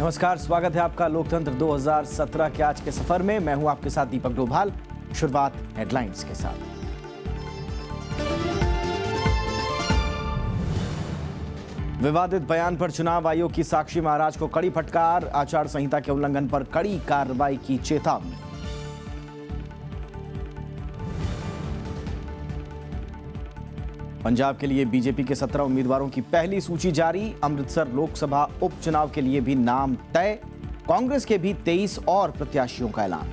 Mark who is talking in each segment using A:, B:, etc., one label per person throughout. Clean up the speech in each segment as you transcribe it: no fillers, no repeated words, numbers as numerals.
A: नमस्कार, स्वागत है आपका लोकतंत्र 2017 के आज के सफर में। मैं हूं आपके साथ दीपक डोभाल। शुरुआत हेडलाइंस के साथ। विवादित बयान पर चुनाव आयोग की साक्षी महाराज को कड़ी फटकार, आचार संहिता के उल्लंघन पर कड़ी कार्रवाई की चेतावनी। पंजाब के लिए बीजेपी के 17 उम्मीदवारों की पहली सूची जारी, अमृतसर लोकसभा उपचुनाव के लिए भी नाम तय, कांग्रेस के भी 23 और प्रत्याशियों का ऐलान।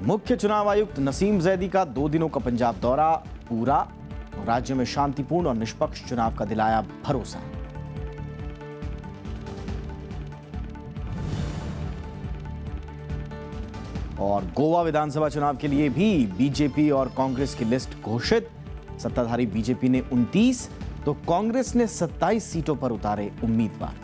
A: मुख्य चुनाव आयुक्त नसीम जैदी का 2 दिनों का पंजाब दौरा पूरा, राज्य में शांतिपूर्ण और निष्पक्ष चुनाव का दिलाया भरोसा। और गोवा विधानसभा चुनाव के लिए भी बीजेपी और कांग्रेस की लिस्ट घोषित, सत्ताधारी बीजेपी ने 29 तो कांग्रेस ने 27 सीटों पर उतारे उम्मीदवार।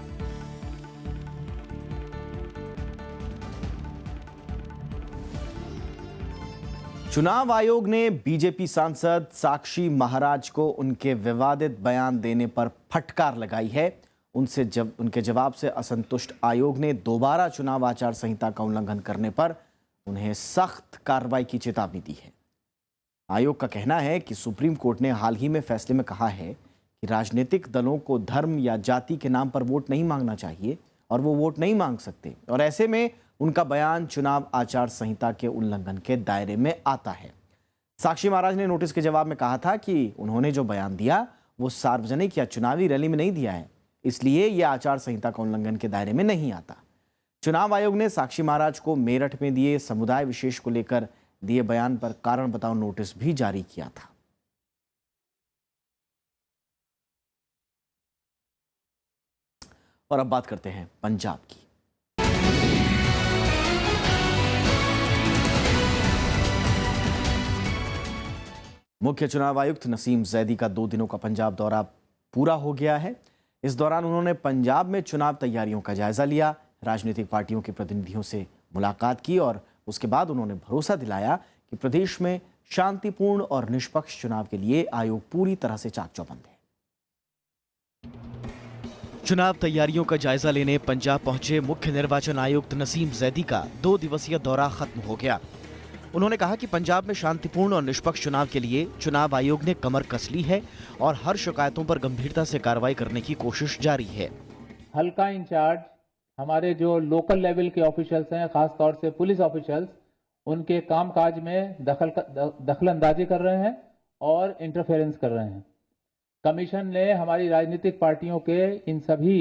A: चुनाव आयोग ने बीजेपी सांसद साक्षी महाराज को उनके विवादित बयान देने पर फटकार लगाई है। उनके जवाब से असंतुष्ट आयोग ने दोबारा चुनाव आचार संहिता का उल्लंघन करने पर उन्हें सख्त कार्रवाई की चेतावनी दी है। आयोग का कहना है कि सुप्रीम कोर्ट ने हाल ही में फैसले में कहा है कि राजनीतिक दलों को धर्म या जाति के नाम पर वोट नहीं मांगना चाहिए और वो वोट नहीं मांग सकते, और ऐसे में उनका बयान चुनाव आचार संहिता के उल्लंघन के दायरे में आता है। साक्षी महाराज ने नोटिस के जवाब में कहा था कि उन्होंने जो बयान दिया वो सार्वजनिक या चुनावी रैली में नहीं दिया है, इसलिए यह आचार संहिता का उल्लंघन के दायरे में नहीं आता। चुनाव आयोग ने साक्षी महाराज को मेरठ में दिए समुदाय विशेष को लेकर दिए बयान पर कारण बताओ नोटिस भी जारी किया था। और अब बात करते हैं पंजाब की। मुख्य चुनाव आयुक्त नसीम जैदी का 2 दिनों का पंजाब दौरा पूरा हो गया है। इस दौरान उन्होंने पंजाब में चुनाव तैयारियों का जायजा लिया, राजनीतिक पार्टियों के प्रतिनिधियों से मुलाकात की और उसके बाद उन्होंने भरोसा दिलाया कि प्रदेश में शांतिपूर्ण और निष्पक्ष चुनाव के लिए आयोग पूरी तरह से चाक चौबंद है। चुनाव तैयारियों का जायजा लेने पंजाब पहुंचे मुख्य निर्वाचन आयुक्त नसीम जैदी का 2 दिवसीय दौरा खत्म हो गया। उन्होंने कहा कि पंजाब में शांतिपूर्ण और निष्पक्ष चुनाव के लिए चुनाव आयोग ने कमर कस ली है और हर शिकायतों पर गंभीरता से कार्रवाई करने की कोशिश जारी है।
B: हल्का इंचार्ज हमारे जो लोकल लेवल के ऑफिशियल्स हैं, खास तौर से पुलिस ऑफिशियल्स, उनके कामकाज में दखल अंदाजी कर रहे हैं और इंटरफेरेंस कर रहे हैं। कमीशन ने हमारी राजनीतिक पार्टियों के इन सभी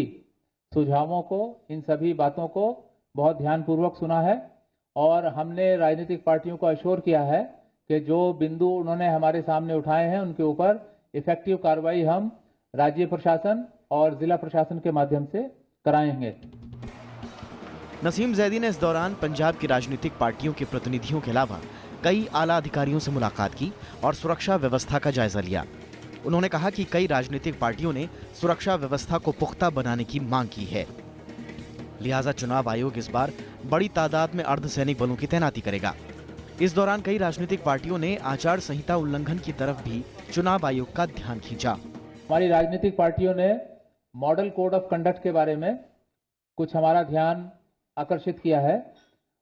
B: सुझावों को, इन सभी बातों को बहुत ध्यानपूर्वक सुना है और हमने राजनीतिक पार्टियों को अश्योर किया है कि जो बिंदु उन्होंने हमारे सामने उठाए हैं उनके ऊपर इफेक्टिव कार्रवाई हम राज्य प्रशासन और जिला प्रशासन के माध्यम से कराएंगे।
A: नसीम जैदी ने इस दौरान पंजाब की राजनीतिक पार्टियों के प्रतिनिधियों के अलावा कई आला अधिकारियों से मुलाकात की और सुरक्षा व्यवस्था का जायजा लिया। उन्होंने कहा कि कई राजनीतिक पार्टियों ने सुरक्षा व्यवस्था को पुख्ता बनाने की मांग की है, लिहाजा चुनाव आयोग इस बार बड़ी तादाद में अर्धसैनिक बलों की तैनाती करेगा। इस दौरान कई राजनीतिक पार्टियों ने आचार संहिता उल्लंघन की तरफ भी चुनाव आयोग का ध्यान खींचा।
B: हमारी राजनीतिक पार्टियों ने मॉडल कोड ऑफ कंडक्ट के बारे में कुछ हमारा ध्यान आकर्षित किया है।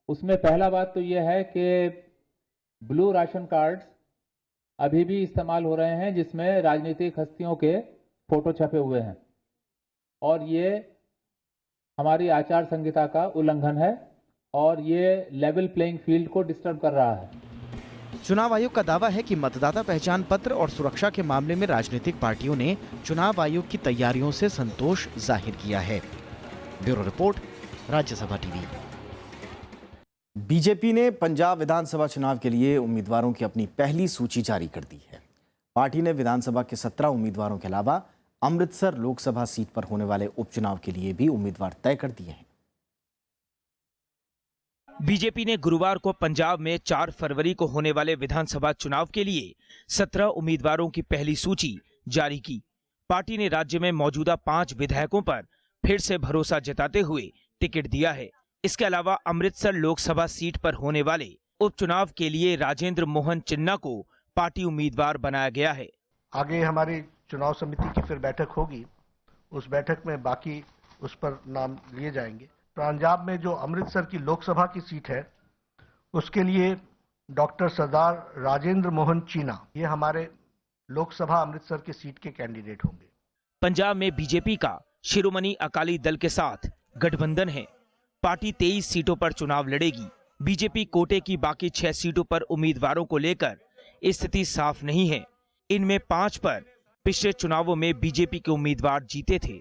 B: उसमें पहला बात तो यह है कि ब्लू राशन कार्ड्स अभी भी इस्तेमाल हो रहे हैं जिसमें राजनीतिक हस्तियों के फोटो छपे हुए हैं और ये हमारी आचार संहिता का उल्लंघन है और ये लेवल प्लेइंग फील्ड को डिस्टर्ब कर रहा है।
A: चुनाव आयोग का दावा है कि मतदाता पहचान पत्र और सुरक्षा के मामले में राजनीतिक पार्टियों ने चुनाव आयोग की तैयारियों से संतोष जाहिर किया है। Bureau report, Rajya Sabha TV. BJP ने पंजाब विधानसभा चुनाव के लिए उम्मीदवारों की अपनी पहली सूची जारी कर दी है। पार्टी ने विधानसभा के 17 उम्मीदवारों के अलावा अमृतसर लोकसभा सीट पर होने वाले उपचुनाव के लिए भी उम्मीदवार तय कर दिए हैं।
C: बीजेपी ने गुरुवार को पंजाब में 4 फरवरी को होने वाले विधानसभा चुनाव के लिए 17 उम्मीदवारों की पहली सूची जारी की। पार्टी ने राज्य में मौजूदा 5 विधायकों पर फिर से भरोसा जताते हुए टिकट दिया है। इसके अलावा अमृतसर लोकसभा सीट पर होने वाले उपचुनाव के लिए राजेंद्र मोहन चिन्ना को पार्टी उम्मीदवार बनाया गया है।
D: आगे हमारी चुनाव समिति की फिर बैठक होगी, उस बैठक में बाकी उस पर नाम लिए जाएंगे। पंजाब में जो अमृतसर की लोकसभा की सीट है, उसके लिए डॉक्टर सरदार राजेंद्र मोहन चीना, ये हमारे लोकसभा अमृतसर की सीट के कैंडिडेट होंगे।
C: पंजाब में बीजेपी का शिरोमणि अकाली दल के साथ गठबंधन है। पार्टी 23 सीटों पर चुनाव लड़ेगी। बीजेपी कोटे की बाकी 6 सीटों पर उम्मीदवारों को लेकर स्थिति साफ नहीं है। इनमें 5 पर पिछले चुनावों में बीजेपी के उम्मीदवार जीते थे।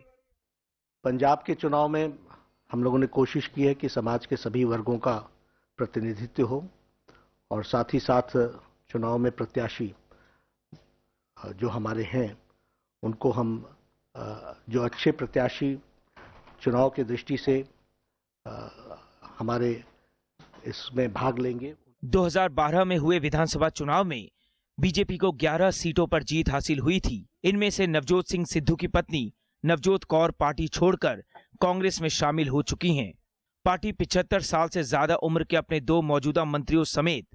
D: पंजाब के चुनाव में हम लोगों ने कोशिश की है कि समाज के सभी वर्गों का प्रतिनिधित्व हो और साथ ही साथ चुनाव में प्रत्याशी जो हमारे हैं उनको हम जो अच्छे प्रत्याशी चुनाव की दृष्टि से हमारे इसमें भाग लेंगे।
C: 2012 में हुए विधानसभा चुनाव में बीजेपी को 11 सीटों पर जीत हासिल हुई थी। इनमें से नवजोत सिंह सिद्धू की पत्नी नवजोत कौर पार्टी छोड़कर कांग्रेस में शामिल हो चुकी हैं। पार्टी 75 साल से ज्यादा उम्र के अपने 2 मौजूदा मंत्रियों समेत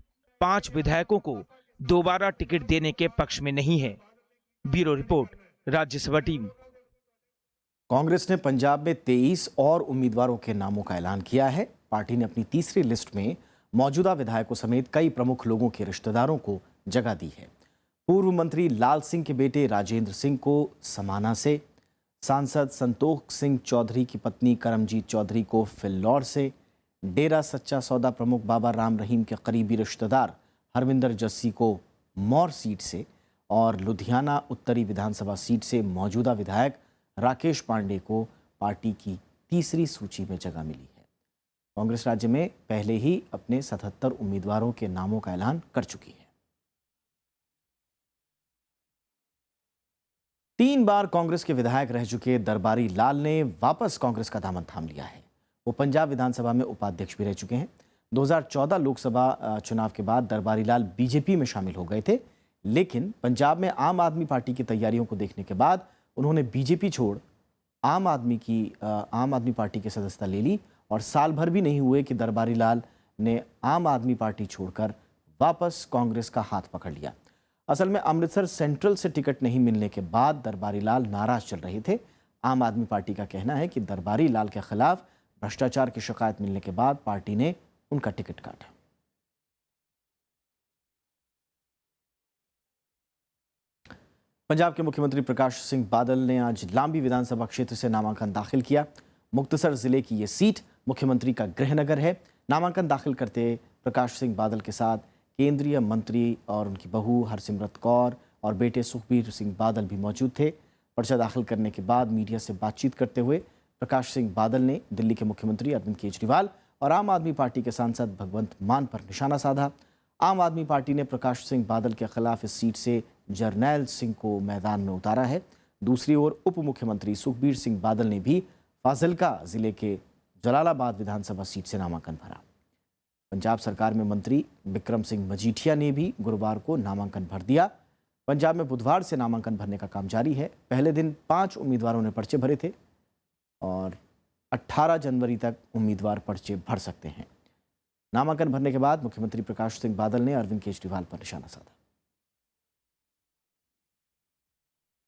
C: 5 विधायकों को दोबारा टिकट देने के पक्ष में नहीं है। Bureau report, Rajya Sabha TV.
A: Congress ने पंजाब में 23 और उम्मीदवारों के नामों का ऐलान किया है। पार्टी ने अपनी तीसरी लिस्ट में मौजूदा विधायकों समेत कई प्रमुख लोगों के रिश्तेदारों को जगह दी है। पूर्व मंत्री लाल सिंह के बेटे राजेंद्र सिंह को समाना से, सांसद संतोख सिंह चौधरी की पत्नी करमजीत चौधरी को फिल्लौर से, डेरा सच्चा सौदा प्रमुख बाबा राम रहीम के करीबी रिश्तेदार हरविंदर जस्सी को मौर सीट से और लुधियाना उत्तरी विधानसभा सीट से मौजूदा विधायक राकेश पांडे को पार्टी की तीसरी सूची में जगह मिली है। कांग्रेस राज्य में पहले ही अपने 77 उम्मीदवारों के नामों का ऐलान कर चुकी है। 3 बार कांग्रेस के विधायक रह चुके दरबारी लाल ने वापस कांग्रेस का दामन थाम लिया है। वो पंजाब विधानसभा में उपाध्यक्ष भी रह चुके हैं। 2014 लोकसभा चुनाव के बाद दरबारी लाल बीजेपी में शामिल हो गए थे, लेकिन पंजाब में आम आदमी पार्टी की तैयारियों को देखने के बाद उन्होंने बीजेपी छोड़ आम आदमी पार्टी की सदस्यता ले ली और साल भर भी नहीं हुए कि दरबारी लाल ने आम आदमी पार्टी छोड़कर वापस कांग्रेस का हाथ पकड़ लिया। असल में अमृतसर सेंट्रल से टिकट नहीं मिलने के बाद दरबारी लाल नाराज चल रहे थे। आम आदमी पार्टी का कहना है कि दरबारी लाल के खिलाफ भ्रष्टाचार की शिकायत मिलने के बाद पार्टी ने उनका टिकट काटा। पंजाब के मुख्यमंत्री प्रकाश सिंह बादल ने आज लांबी विधानसभा क्षेत्र से नामांकन दाखिल किया। मुक्तसर जिले की ये सीट मुख्यमंत्री का गृहनगर है। नामांकन दाखिल करते प्रकाश सिंह बादल के साथ केंद्रीय मंत्री और उनकी बहू हरसिमरत कौर और बेटे सुखबीर सिंह बादल भी मौजूद थे। पर्चा दाखिल करने के बाद मीडिया से बातचीत करते हुए प्रकाश सिंह बादल ने दिल्ली के मुख्यमंत्री अरविंद केजरीवाल और आम आदमी पार्टी के सांसद भगवंत मान पर निशाना साधा। आम आदमी पार्टी ने प्रकाश सिंह बादल के खिलाफ इस सीट से जरनैल सिंह को मैदान में उतारा है। दूसरी ओर उप मुख्यमंत्री सुखबीर सिंह बादल ने भी फाजिलका जिले के जलालाबाद विधानसभा सीट से नामांकन भरा। पंजाब सरकार में मंत्री बिक्रम सिंह मजीठिया ने भी गुरुवार को नामांकन भर दिया। पंजाब में बुधवार से नामांकन भरने का काम जारी है। पहले दिन 5 उम्मीदवारों ने पर्चे भरे थे और 18 जनवरी तक उम्मीदवार पर्चे भर सकते हैं। नामांकन भरने के बाद मुख्यमंत्री प्रकाश सिंह बादल ने अरविंद केजरीवाल पर निशाना साधा।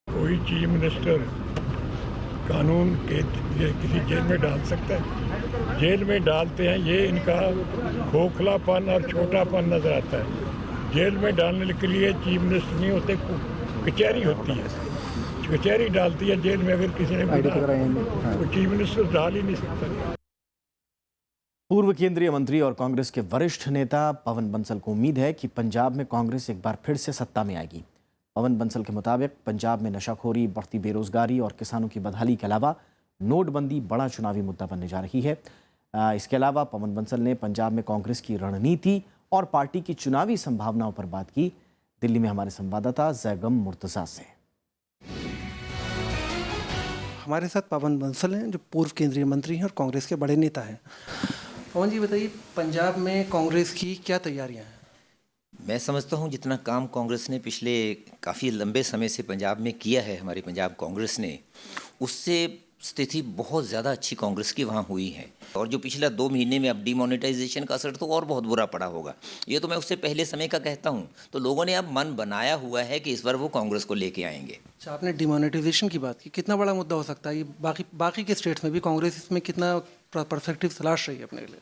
E: कोई चीफ मिनिस्टर कानून के किसी जेल में डाल सकता है? जेल में डालते हैं, ये इनका खोखलापन और छोटापन नजर आता है। जेल में डालने के लिए चीफ मिनिस्टर नहीं होते, कचहरी होती है, कचहरी डालती है जेल में। अगर किसी ने तो चीफ मिनिस्टर डाल ही नहीं सकता।
A: पूर्व केंद्रीय मंत्री और कांग्रेस के वरिष्ठ नेता पवन बंसल को उम्मीद है कि पंजाब में कांग्रेस एक बार फिर से सत्ता में आएगी। पवन बंसल के मुताबिक पंजाब में नशाखोरी, बढ़ती बेरोजगारी और किसानों की बदहाली के अलावा नोटबंदी बड़ा चुनावी मुद्दा बनने जा रही है। इसके अलावा पवन बंसल ने पंजाब में कांग्रेस की रणनीति और पार्टी की चुनावी संभावनाओं पर बात की। दिल्ली में हमारे संवाददाता जैगम मुर्तजा से।
F: हमारे साथ पवन बंसल हैं, जो पूर्व केंद्रीय मंत्री हैं और कांग्रेस के बड़े नेता हैं। पवन जी बताइए, पंजाब में कांग्रेस की क्या तैयारियां हैं?
G: मैं समझता हूं जितना काम कांग्रेस ने पिछले काफ़ी लंबे समय से पंजाब में किया है, हमारी पंजाब कांग्रेस ने, उससे स्थिति बहुत ज़्यादा अच्छी कांग्रेस की वहाँ हुई है। और जो पिछला 2 महीने में अब डिमोनेटाइजेशन का असर तो और बहुत बुरा पड़ा होगा, ये तो मैं उससे पहले समय का कहता हूँ। तो लोगों ने अब मन बनाया हुआ है कि इस बार वो कांग्रेस को लेके आएंगे।
F: अच्छा, आपने डिमोनेटाइजेशन की बात की, कितना बड़ा मुद्दा हो सकता है ये? बाकी के स्टेट्स में भी कांग्रेस इसमें कितना परस्पेक्टिव तलाश रही है अपने लिए?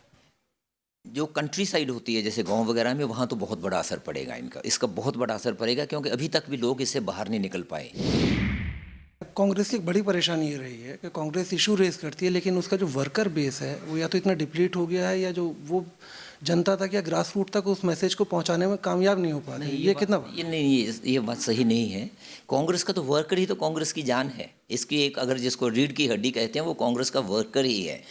G: जो कंट्री साइड होती है जैसे गांव वगैरह में, वहाँ तो बहुत बड़ा असर पड़ेगा इसका बहुत बड़ा असर पड़ेगा, क्योंकि अभी तक भी लोग इससे बाहर नहीं निकल पाए।
F: कांग्रेस की एक बड़ी परेशानी ये रही है कि कांग्रेस इशू रेस करती है, लेकिन उसका जो वर्कर बेस है वो या तो इतना डिप्लीट हो गया है, या जो वो जनता तक या ग्रास रूट तक उस मैसेज को पहुंचाने में कामयाब नहीं हो पा रही। ये कितना
G: ये बात सही नहीं है। कांग्रेस का तो वर्कर ही तो कांग्रेस की जान है। इसकी एक अगर जिसको रीढ़ की हड्डी कहते हैं वो कांग्रेस का वर्कर ही है।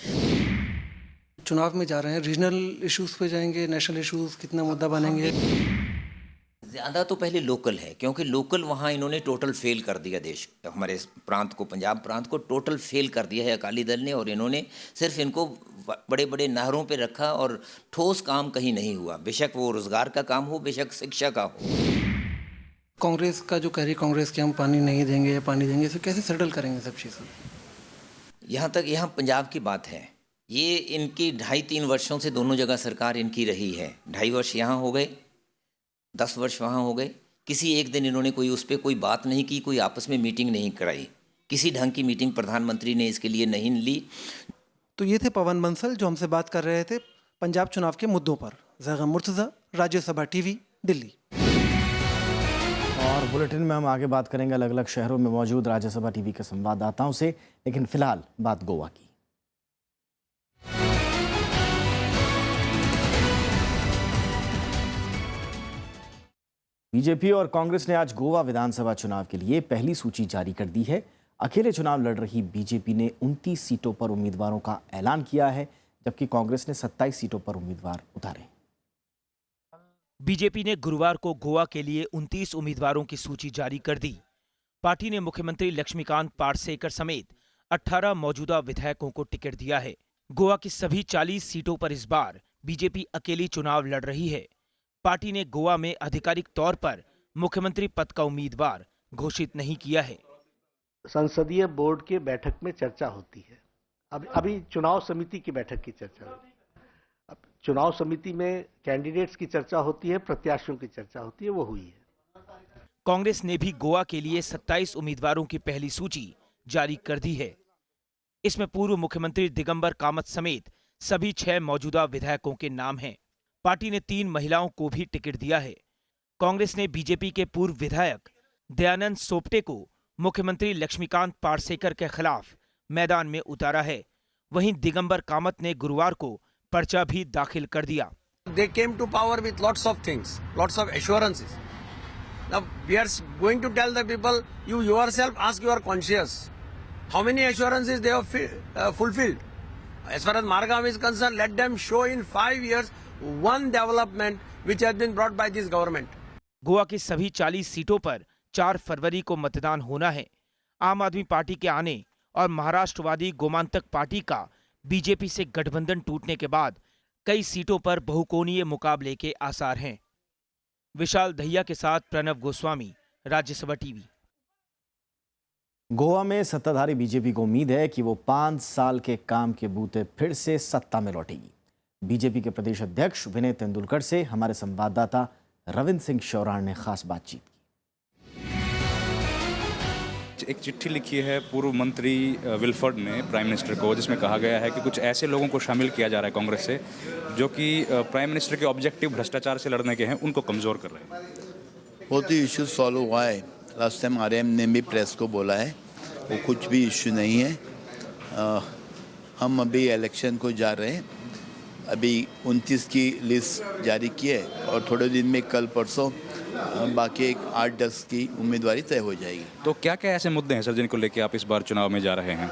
F: चुनाव में जा रहे हैं, रीजनल इश्यूज पे जाएंगे, नेशनल इश्यूज कितना मुद्दा बनेंगे?
G: ज़्यादा तो पहले लोकल है, क्योंकि लोकल वहाँ इन्होंने टोटल फेल कर दिया देश, हमारे प्रांत को, पंजाब प्रांत को टोटल फेल कर दिया है अकाली दल ने। और इन्होंने सिर्फ इनको बड़े बड़े नहरों पे रखा और ठोस काम कहीं नहीं हुआ, बेशक वो रोजगार का काम हो, बेशक शिक्षा का हो।
F: कांग्रेस का जो कह रही कांग्रेस कि हम पानी नहीं देंगे या पानी देंगे, इसे कैसे सेटल करेंगे सब चीज़ें?
G: यहाँ पंजाब की बात है। ये इनकी 2.5-3 वर्षों से दोनों जगह सरकार इनकी रही है। 2.5 वर्ष यहाँ हो गए, 10 वर्ष वहाँ हो गए। किसी एक दिन इन्होंने कोई उस पर कोई बात नहीं की, कोई आपस में मीटिंग नहीं कराई, किसी ढंग की मीटिंग प्रधानमंत्री ने इसके लिए नहीं ली।
F: तो ये थे पवन बंसल जो हमसे बात कर रहे थे पंजाब चुनाव के मुद्दों पर। ज़ैगम मुर्तज़ा, राज्यसभा टीवी, दिल्ली।
A: और बुलेटिन में हम आगे बात करेंगे अलग अलग शहरों में मौजूद राज्यसभा टीवी के संवाददाताओं से, लेकिन फिलहाल बात गोवा की। बीजेपी और कांग्रेस ने आज गोवा विधानसभा चुनाव के लिए पहली सूची जारी कर दी है। अकेले चुनाव लड़ रही बीजेपी ने 29 सीटों पर उम्मीदवारों का ऐलान किया है, जबकि कांग्रेस ने 27 सीटों पर उम्मीदवार उतारे।
C: बीजेपी ने गुरुवार को गोवा के लिए 29 उम्मीदवारों की सूची जारी कर दी। पार्टी ने मुख्यमंत्री लक्ष्मीकांत पार्सेकर समेत 18 मौजूदा विधायकों को टिकट दिया है। गोवा की सभी 40 सीटों पर इस बार बीजेपी अकेली चुनाव लड़ रही है। पार्टी ने गोवा में आधिकारिक तौर पर मुख्यमंत्री पद का उम्मीदवार घोषित नहीं किया है।
D: संसदीय बोर्ड के बैठक में चर्चा होती है। अभी चुनाव समिति की बैठक की चर्चा होती है। अब चुनाव समिति में कैंडिडेट्स की चर्चा होती है, प्रत्याशियों की चर्चा होती है, वो हुई है।
C: कांग्रेस ने भी गोवा के लिए 27 उम्मीदवारों की पहली सूची जारी कर दी है। इसमें पूर्व मुख्यमंत्री दिगंबर कामत समेत सभी 6 मौजूदा विधायकों के नाम हैं। पार्टी ने 3 महिलाओं को भी टिकट दिया है। कांग्रेस ने बीजेपी के पूर्व विधायक दयानंद सोपटे को मुख्यमंत्री लक्ष्मीकांत पार्सेकर के खिलाफ मैदान में उतारा है। वहीं दिगंबर कामत ने गुरुवार को पर्चा भी दाखिल कर दिया।
H: They came to power with lots of things, lots of assurances. Now we are going to tell the people, you yourself ask your conscience, how many assurances they have fulfilled. As far as Margam is concerned, let them show in 5 years one development which has been brought by this government.
C: Goa की सभी 40 सीटों पर 4 फरवरी को मतदान होना है। आम आदमी पार्टी के आने और महाराष्ट्रवादी गोमांतक पार्टी का बीजेपी से गठबंधन टूटने के बाद कई सीटों पर बहुकोणीय मुकाबले के आसार हैं। विशाल दहिया के साथ प्रणव गोस्वामी, राज्यसभा टीवी।
A: गोवा में सत्ताधारी बीजेपी को उम्मीद है कि वो 5 साल के काम के बूते फिर से सत्ता में लौटेगी। बीजेपी के प्रदेश अध्यक्ष विनय तेंदुलकर से हमारे संवाददाता रविंद्र सिंह शौरान ने खास बातचीत की।
I: एक चिट्ठी लिखी है पूर्व मंत्री विल्फर्ड ने प्राइम मिनिस्टर को, जिसमें कहा गया है कि कुछ ऐसे लोगों को शामिल किया जा रहा है कांग्रेस से जो कि प्राइम मिनिस्टर के ऑब्जेक्टिव भ्रष्टाचार से लड़ने के हैं, उनको कमजोर कर रहे हैं।
J: वो तो इश्यू सॉल्व हुआ है। लास्ट टाइम आरएम ने भी प्रेस को बोला है वो कुछ भी इश्यू नहीं है। हम अभी इलेक्शन को जा रहे हैं। अभी 29 की लिस्ट जारी की है और थोड़े दिन में कल परसों बाकी एक 8-10 की उम्मीदवारी तय हो जाएगी।
I: तो क्या क्या ऐसे मुद्दे हैं सर जिनको लेके आप इस बार चुनाव में जा रहे हैं?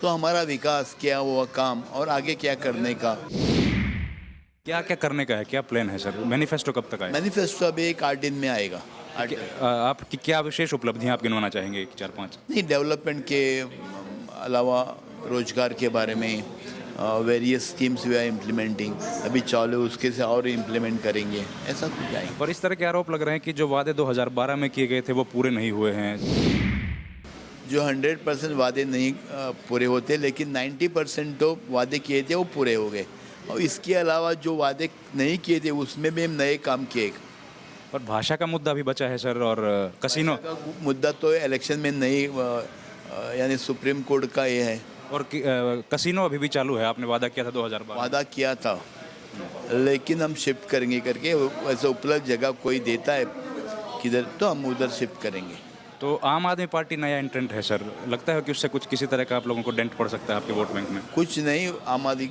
J: तो हमारा विकास, क्या हुआ काम और आगे क्या करने का,
I: क्या क्या करने का है, क्या प्लान है सर? मैनिफेस्टो कब तक आएगा?
J: मैनिफेस्टो अभी एक 8 दिन में आएगा।
I: आपकी क्या विशेष उपलब्धियां आप गिनवाना चाहेंगे? 4-5
J: नहीं, डेवलपमेंट के अलावा रोजगार के बारे में various schemes we are implementing, अभी चालू उसके से और इम्प्लीमेंट करेंगे, ऐसा कुछ आएगा।
I: और इस तरह के आरोप लग रहे हैं कि जो वादे 2012 में किए गए थे वो पूरे नहीं हुए हैं।
J: जो 100% वादे नहीं पूरे होते, लेकिन 90% तो वादे किए थे वो पूरे हो गए। और इसके अलावा जो वादे नहीं किए थे उसमें भी हम नए काम किए।
I: पर भाषा का मुद्दा भी बचा है सर, और कसिनो
J: का मुद्दा तो इलेक्शन में नहीं, यानी सुप्रीम कोर्ट का ये है।
I: और कसिनो अभी भी चालू है, आपने वादा किया था 2012।
J: वादा किया था, लेकिन हम शिफ्ट करेंगे करके, वैसे उपलब्ध जगह कोई देता है किधर तो हम उधर शिफ्ट करेंगे।
I: तो आम आदमी पार्टी नया एंट्रेंट है सर, लगता है कि उससे कुछ किसी तरह का आप लोगों को डेंट पड़ सकता है आपके वोट बैंक में?
J: कुछ नहीं, आम आदमी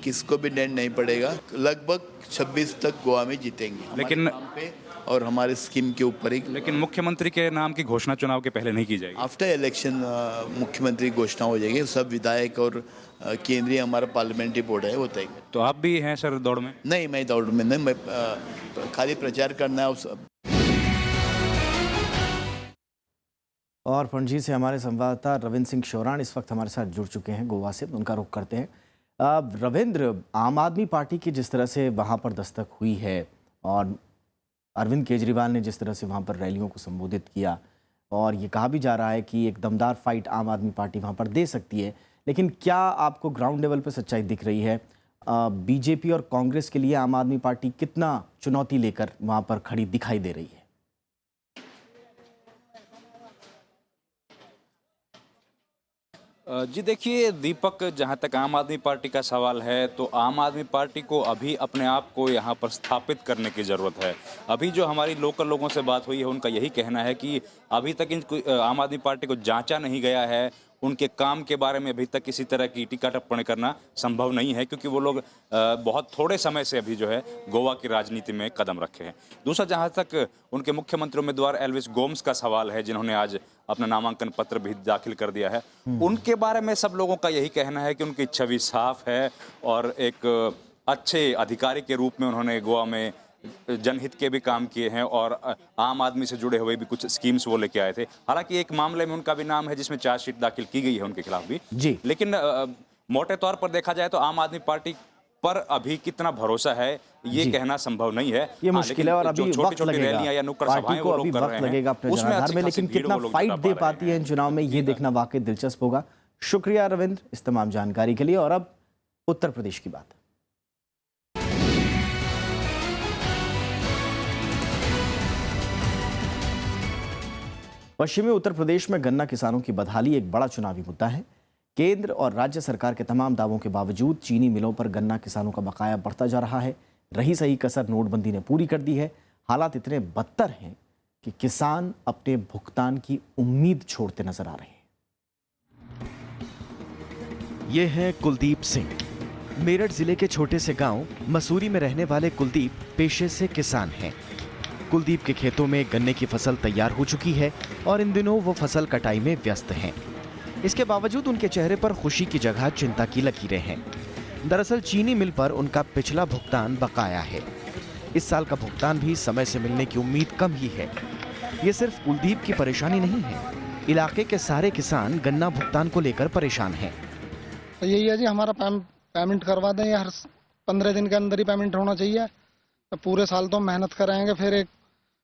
J: किसको भी डेंट नहीं पड़ेगा। लगभग 26 तक गोवा में जीतेंगे,
I: लेकिन
J: नाम पे और हमारे स्कीम के ऊपर ही।
I: लेकिन मुख्यमंत्री के नाम की घोषणा चुनाव के पहले नहीं की जाएगी।
J: आफ्टर इलेक्शन मुख्यमंत्री घोषणा हो जाएगी, सब विधायक और केंद्रीय हमारा पार्लियामेंट्री बोर्ड है वो तय।
I: तो आप भी हैं सर दौड़ में?
J: नहीं, मैं दौड़ में नहीं, मैं खाली प्रचार करना है।
A: और पणजी से हमारे संवाददाता रविंद्र सिंह शोरान इस वक्त हमारे साथ जुड़ चुके हैं गोवा से, उनका रुख करते हैं। रविंद्र, आम आदमी पार्टी की जिस तरह से वहाँ पर दस्तक हुई है और अरविंद केजरीवाल ने जिस तरह से वहाँ पर रैलियों को संबोधित किया, और ये कहा भी जा रहा है कि एक दमदार फाइट आम आदमी पार्टी वहाँ पर दे सकती है, लेकिन क्या आपको ग्राउंड लेवल पर सच्चाई दिख रही है? बीजेपी और कांग्रेस के लिए आम आदमी पार्टी कितना चुनौती लेकर वहाँ पर खड़ी दिखाई दे रही है?
I: जी देखिए दीपक, जहाँ तक आम आदमी पार्टी का सवाल है तो आम आदमी पार्टी को अभी अपने आप को यहाँ पर स्थापित करने की ज़रूरत है। अभी जो हमारी लोकल लोगों से बात हुई है उनका यही कहना है कि अभी तक आम आदमी पार्टी को जांचा नहीं गया है, उनके काम के बारे में अभी तक किसी तरह की टीका टिप्पणी करना संभव नहीं है, क्योंकि वो लोग बहुत थोड़े समय से अभी जो है गोवा की राजनीति में कदम रखे हैं। दूसरा, जहाँ तक उनके मुख्यमंत्री उम्मीदवार एल्विस गोम्स का सवाल है, जिन्होंने आज अपना नामांकन पत्र भी दाखिल कर दिया है, उनके बारे में सब लोगों का यही कहना है कि उनकी छवि साफ है और एक अच्छे अधिकारी के रूप में उन्होंने गोवा में जनहित के भी काम किए हैं और आम आदमी से जुड़े हुए भी कुछ स्कीम्स वो लेके आए थे। हालांकि एक मामले में उनका भी नाम है जिसमें चार्जशीट दाखिल की गई है उनके खिलाफ भी
A: जी।
I: लेकिन मोटे तौर पर देखा जाए तो आम आदमी पार्टी पर अभी कितना भरोसा है ये कहना संभव नहीं है।
A: ये मुश्किल है और अभी वक्त लगेगा, पार्टी को अभी वक्त लगेगा अपने जनाधार में, लेकिन कितना फाइट दे पाती है इन चुनाव में ये देखना वाकई दिलचस्प होगा। शुक्रिया रविंद्र इस तमाम जानकारी के लिए। और अब उत्तर प्रदेश की बात। पश्चिमी उत्तर प्रदेश में गन्ना किसानों की बदहाली एक बड़ा चुनावी मुद्दा है। केंद्र और राज्य सरकार के तमाम दावों के बावजूद चीनी मिलों पर गन्ना किसानों का बकाया बढ़ता जा रहा है। रही सही कसर नोटबंदी ने पूरी कर दी है। हालात इतने बदतर हैं कि किसान अपने भुगतान की उम्मीद छोड़ते नजर आ रहे हैं।
K: ये है कुलदीप सिंह। मेरठ जिले के छोटे से गांव मसूरी में रहने वाले कुलदीप पेशे से किसान हैं। कुलदीप के खेतों में गन्ने की फसल तैयार हो चुकी है और इन दिनों वो फसल कटाई में व्यस्त हैं। इसके बावजूद उनके चेहरे पर खुशी की जगह चिंता की लकीरें हैं। दरअसल चीनी मिल पर उनका पिछला भुगतान बकाया है। इस साल का भुगतान भी समय से मिलने की उम्मीद कम ही है। ये सिर्फ कुलदीप की परेशानी नहीं है, इलाके के सारे किसान गन्ना भुगतान को लेकर परेशान हैं।
L: तो यही है जी, हमारा पेमेंट करवा दें, हर 15 दिन के अंदर ही पेमेंट होना चाहिए। तो पूरे साल तो मेहनत कराएंगे,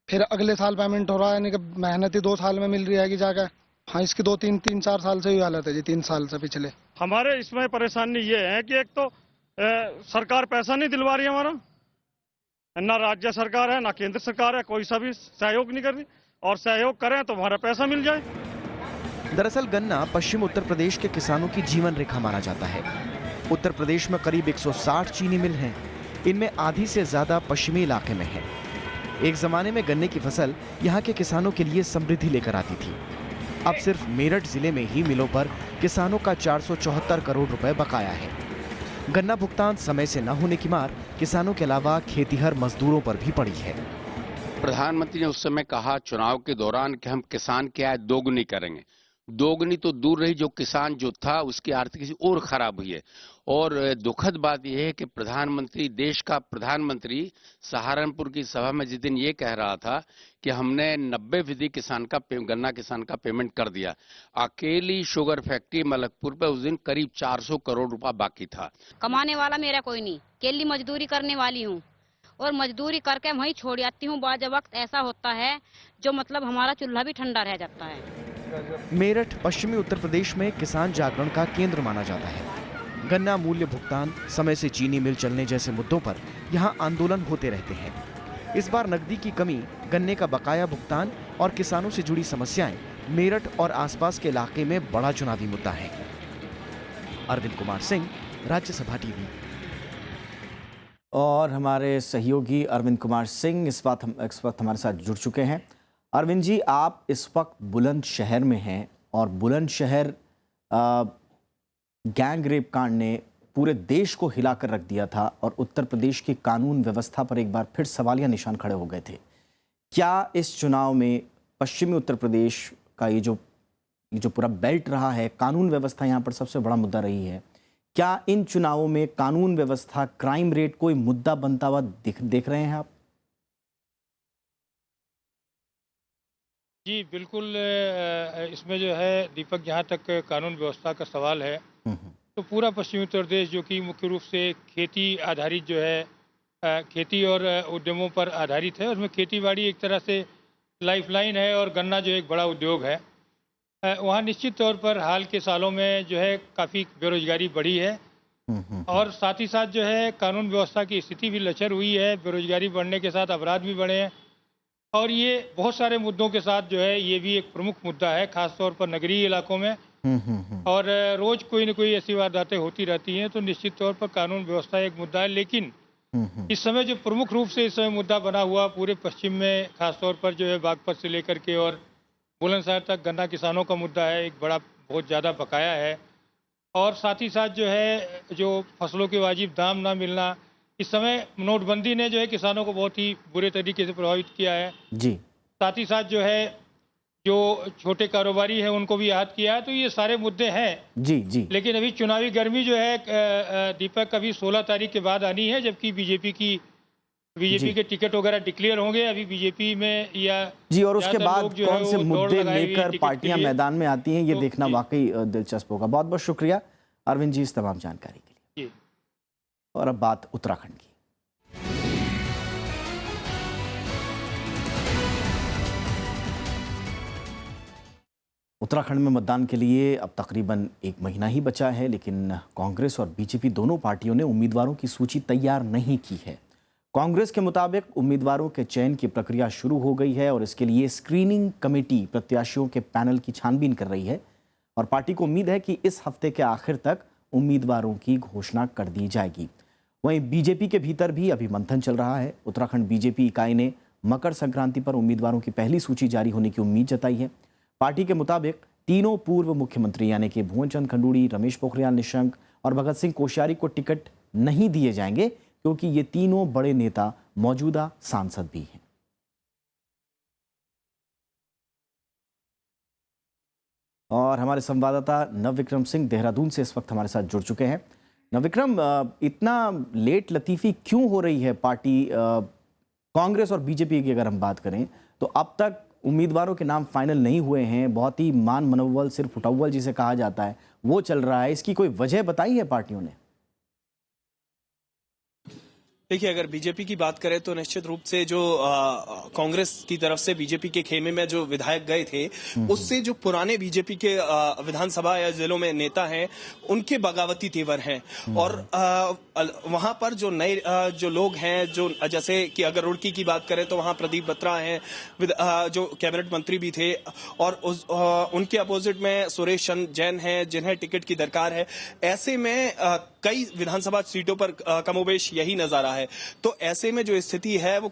L: फिर अगले साल पेमेंट हो रहा है, यानी कि मेहनत ही 2 साल में मिल रही है जगह। हाँ, इसकी 2-3-4 साल से ही हालत है जी, 3 साल से पिछले।
E: हमारे इसमें परेशानी ये है कि एक तो सरकार पैसा नहीं दिलवा रही हमारा, ना राज्य सरकार है ना केंद्र सरकार है, कोई सा भी सहयोग नहीं कर रही, और सहयोग करें तो हमारा पैसा मिल जाए।
K: दरअसल गन्ना पश्चिम उत्तर प्रदेश के किसानों की जीवन रेखा माना जाता है। उत्तर प्रदेश में करीब 160 चीनी मिल हैं। इनमें आधी से ज्यादा पश्चिमी इलाके में है। एक जमाने में गन्ने की फसल यहाँ के किसानों के लिए समृद्धि लेकर आती थी। अब सिर्फ मेरठ जिले में ही मिलों पर किसानों का 474 करोड़ रुपए बकाया है। गन्ना भुगतान समय से न होने की मार किसानों के अलावा खेतीहर मजदूरों पर भी पड़ी है।
M: प्रधानमंत्री ने उस समय कहा चुनाव के दौरान कि हम किसान की आय दोगुनी करेंगे। दोगुनी तो दूर रही, जो किसान जो था उसकी आर्थिक स्थिति और खराब हुई है। और दुखद बात यह है कि प्रधानमंत्री, देश का प्रधानमंत्री सहारनपुर की सभा में जिस दिन ये कह रहा था कि हमने 90% किसान का गन्ना किसान का पेमेंट कर दिया, अकेली शुगर फैक्ट्री मलकपुर पे उस दिन करीब 400 करोड़ रुपया बाकी था।
N: कमाने वाला मेरा कोई नहीं, केली मजदूरी करने वाली हूँ और मजदूरी करके वहीं छोड़ जाती हूँ। बाज वक्त ऐसा होता है जो मतलब हमारा चूल्हा भी ठंडा रह जाता है।
K: मेरठ पश्चिमी उत्तर प्रदेश में किसान जागरण का केंद्र माना जाता है। गन्ना मूल्य भुगतान, समय से चीनी मिल चलने जैसे मुद्दों पर यहां आंदोलन होते रहते हैं। इस बार नकदी की कमी, गन्ने का बकाया भुगतान और किसानों से जुड़ी समस्याएं मेरठ और आसपास के इलाके में बड़ा चुनावी मुद्दा है। अरविंद कुमार सिंह, राज्यसभा टीवी।
A: और हमारे सहयोगी अरविंद कुमार सिंह इस वक्त हमारे साथ जुड़ चुके हैं। अरविंद जी, आप इस वक्त बुलंदशहर में हैं और बुलंदशहर गैंग रेप कांड ने पूरे देश को हिलाकर रख दिया था और उत्तर प्रदेश की कानून व्यवस्था पर एक बार फिर सवालिया निशान खड़े हो गए थे। क्या इस चुनाव में पश्चिमी उत्तर प्रदेश का ये जो पूरा बेल्ट रहा है, कानून व्यवस्था यहाँ पर सबसे बड़ा मुद्दा रही है, क्या इन चुनावों में कानून व्यवस्था, क्राइम रेट कोई मुद्दा बनता हुआ देख रहे हैं आप?
O: जी बिल्कुल, इसमें जो है दीपक, जहाँ तक कानून व्यवस्था का सवाल है तो पूरा पश्चिमी उत्तर प्रदेश जो कि मुख्य रूप से खेती आधारित जो है, खेती और उद्यमों पर आधारित है, उसमें खेतीबाड़ी एक तरह से लाइफलाइन है और गन्ना जो एक बड़ा उद्योग है। वहाँ निश्चित तौर पर हाल के सालों में जो है काफ़ी बेरोजगारी बढ़ी है और साथ ही साथ जो है कानून व्यवस्था की स्थिति भी लचर हुई है। बेरोजगारी बढ़ने के साथ अपराध भी बढ़े हैं और ये बहुत सारे मुद्दों के साथ जो है ये भी एक प्रमुख मुद्दा है, खासतौर पर नगरीय इलाकों में। और रोज कोई न कोई ऐसी वारदातें होती रहती हैं, तो निश्चित तौर पर कानून व्यवस्था एक मुद्दा है। लेकिन इस समय जो प्रमुख रूप से इस समय मुद्दा बना हुआ पूरे पश्चिम में, खासतौर पर जो है बागपत से लेकर के और बुलंदशहर तक गन्ना किसानों का मुद्दा है, एक बड़ा बहुत ज़्यादा बकाया है। और साथ ही साथ जो है जो फसलों के वाजिब दाम ना मिलना, इस समय नोटबंदी ने जो है किसानों को बहुत ही बुरे तरीके से प्रभावित किया है
A: जी।
O: साथ ही साथ जो है जो छोटे कारोबारी हैं उनको भी आहत किया है। तो ये सारे मुद्दे हैं
A: जी जी।
O: लेकिन अभी चुनावी गर्मी जो है दीपक अभी 16 तारीख के बाद आनी है, जबकि बीजेपी के टिकट वगैरह डिक्लेयर होंगे अभी बीजेपी में या
A: जी। और उसके बाद कौन से मुद्दे
O: लगाई हुई
A: लेकर पार्टियां मैदान में आती हैं, ये देखना वाकई दिलचस्प होगा। बहुत बहुत शुक्रिया अरविंद जी इस तमाम जानकारी के लिए। और अब बात उत्तराखंड की। उत्तराखंड में मतदान के लिए अब तकरीबन 1 महीना ही बचा है, लेकिन कांग्रेस और बीजेपी दोनों पार्टियों ने उम्मीदवारों की सूची तैयार नहीं की है। कांग्रेस के मुताबिक उम्मीदवारों के चयन की प्रक्रिया शुरू हो गई है और इसके लिए स्क्रीनिंग कमेटी प्रत्याशियों के पैनल की छानबीन कर रही है और पार्टी को उम्मीद है कि इस हफ्ते के आखिर तक उम्मीदवारों की घोषणा कर दी जाएगी। वहीं बीजेपी के भीतर भी अभी मंथन चल रहा है। उत्तराखंड बीजेपी इकाई ने मकर संक्रांति पर उम्मीदवारों की पहली सूची जारी होने की उम्मीद जताई है। पार्टी के मुताबिक तीनों पूर्व मुख्यमंत्री यानी कि भुवन चंद खंडूड़ी, रमेश पोखरियाल निशंक और भगत सिंह कोश्यारी को टिकट नहीं दिए जाएंगे, क्योंकि ये तीनों बड़े नेता मौजूदा सांसद भी हैं। और हमारे संवाददाता नवविक्रम सिंह देहरादून से इस वक्त हमारे साथ जुड़ चुके हैं। नवविक्रम, इतना लेट लतीफी क्यों हो रही है पार्टी कांग्रेस और बीजेपी की अगर हम बात करें तो अब तक उम्मीदवारों के नाम फाइनल नहीं हुए हैं। बहुत ही मान मनोबल, सिर्फ उटव्वल जिसे कहा जाता है वो चल रहा है। इसकी कोई वजह बताई है पार्टियों ने?
P: देखिए, अगर बीजेपी की बात करें तो निश्चित रूप से जो कांग्रेस की तरफ से बीजेपी के खेमे में जो विधायक गए थे, उससे जो पुराने बीजेपी के विधानसभा या जिलों में नेता हैं उनके बगावती तेवर हैं और वहां पर जो नए जो लोग हैं, जो जैसे कि अगर रुड़की की बात करें तो वहां प्रदीप बत्रा हैं जो कैबिनेट मंत्री भी थे और उनके अपोजिट में सुरेश चंद्र जैन हैं जिन्हें टिकट की दरकार है। ऐसे में कई विधानसभा सीटों पर कमोबेश यही नजर है। तो ऐसे में जो स्थिति है वो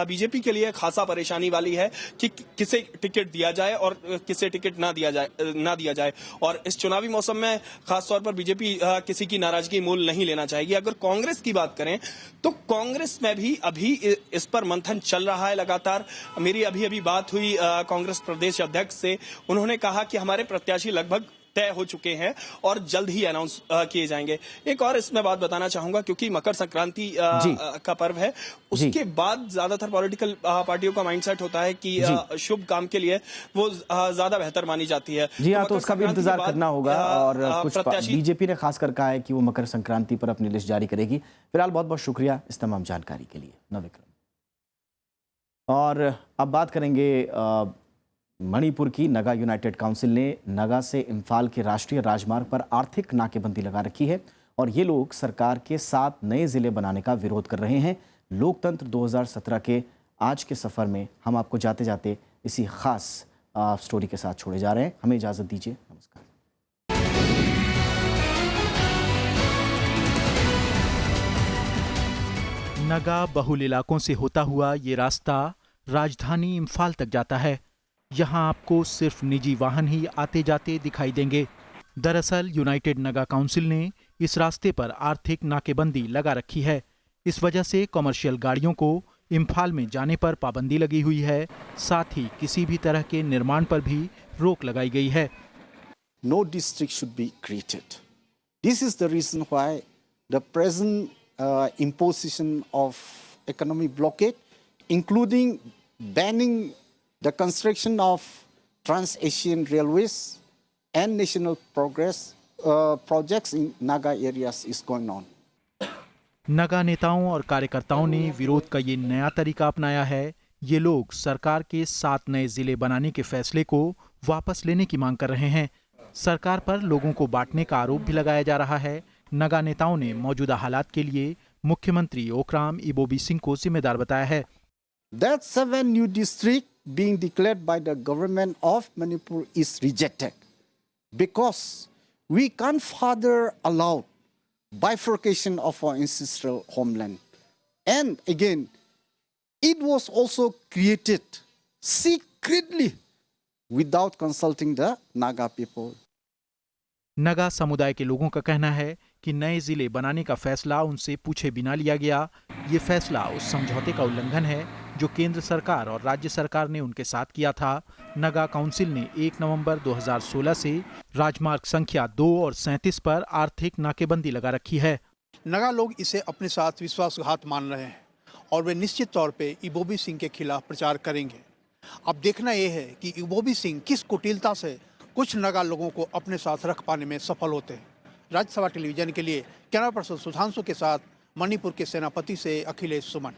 P: बीजेपी के लिए खासा परेशानी वाली है कि किसे टिकट दिया जाए और किसे टिकट ना दिया जाए। और इस चुनावी मौसम में खासतौर पर बीजेपी किसी की नाराजगी मोल नहीं लेना चाहेगी। अगर कांग्रेस की बात करें तो कांग्रेस में भी अभी इस पर मंथन चल रहा है लगातार। मेरी अभी बात हुई कांग्रेस प्रदेश अध्यक्ष से, उन्होंने कहा कि हमारे प्रत्याशी लगभग तय हो चुके हैं और जल्द ही अनाउंस किए जाएंगे। एक और इसमें बात बताना चाहूंगा, क्योंकि मकर संक्रांति का पर्व है, उसके बाद ज्यादातर पॉलिटिकल पार्टियों का माइंडसेट होता है कि शुभ काम के लिए वो ज्यादा बेहतर मानी जाती है।
A: जी हाँ, तो उसका भी इंतजार करना होगा। और कुछ बीजेपी ने खासकर कहा है कि वो मकर संक्रांति पर अपनी लिस्ट जारी करेगी। फिलहाल बहुत बहुत शुक्रिया इस तमाम जानकारी के लिए नवविक्रम। और अब बात करेंगे मणिपुर की नगा यूनाइटेड काउंसिल ने नगा से इम्फाल के राष्ट्रीय राजमार्ग पर आर्थिक नाकेबंदी लगा रखी है और ये लोग सरकार के 7 नए जिले बनाने का विरोध कर रहे हैं। लोकतंत्र 2017 के आज के सफ़र में हम आपको जाते जाते इसी खास स्टोरी के साथ छोड़े जा रहे हैं। हमें इजाज़त दीजिए। नमस्कार।
Q: नगा बहुल इलाकों से होता हुआ ये रास्ता राजधानी इम्फाल तक जाता है। यहाँ आपको सिर्फ निजी वाहन ही आते जाते दिखाई देंगे। दरअसल यूनाइटेड नगा काउंसिल ने इस रास्ते पर आर्थिक नाकेबंदी लगा रखी है। इस वजह से कमर्शियल गाड़ियों को इम्फाल में जाने पर पाबंदी लगी हुई है। साथ ही किसी भी तरह के निर्माण पर भी रोक लगाई गई है।
R: No district should be created. This is the reason why the present imposition of economic blockade, including banning the construction of Trans-Asian Railways and national progress projects in Naga areas is going on.
Q: Naga नेताओं और कार्यकर्ताओं ने विरोध का ये नया तरीका अपनाया है। ये लोग सरकार के 7 नए जिले बनाने के फैसले को वापस लेने की मांग कर रहे हैं। सरकार पर लोगों को बांटने का आरोप भी लगाया जा रहा है। नगा नेताओं ने मौजूदा हालात के लिए मुख्यमंत्री ओक्राम इबोबी सिंह को जिम्मेदार बताया है।
R: That 7 new districts being declared by the government of Manipur is rejected because we can't further allow bifurcation of our ancestral homeland. And again, it was also created secretly without consulting the Naga people.
Q: Naga समुदाय के लोगों का कहना है कि नए जिले बनाने का फैसला उनसे पूछे बिना लिया गया। ये फैसला उस समझौते का उल्लंघन है जो केंद्र सरकार और राज्य सरकार ने उनके साथ किया था। नगा काउंसिल ने 1 नवंबर 2016 से राजमार्ग संख्या 2 और 37 पर आर्थिक नाकेबंदी लगा रखी है।
S: नगा लोग इसे अपने साथ विश्वासघात मान रहे हैं और वे निश्चित तौर पे इबोबी सिंह के खिलाफ प्रचार करेंगे। अब देखना यह है कि इबोबी सिंह किस कुटिलता से कुछ नगा लोगों को अपने साथ रख पाने में सफल होते हैं। राज्यसभा टेलीविजन के लिए कैमरा पर्सन सुधांशु के साथ मणिपुर के सेनापति से अखिलेश सुमन।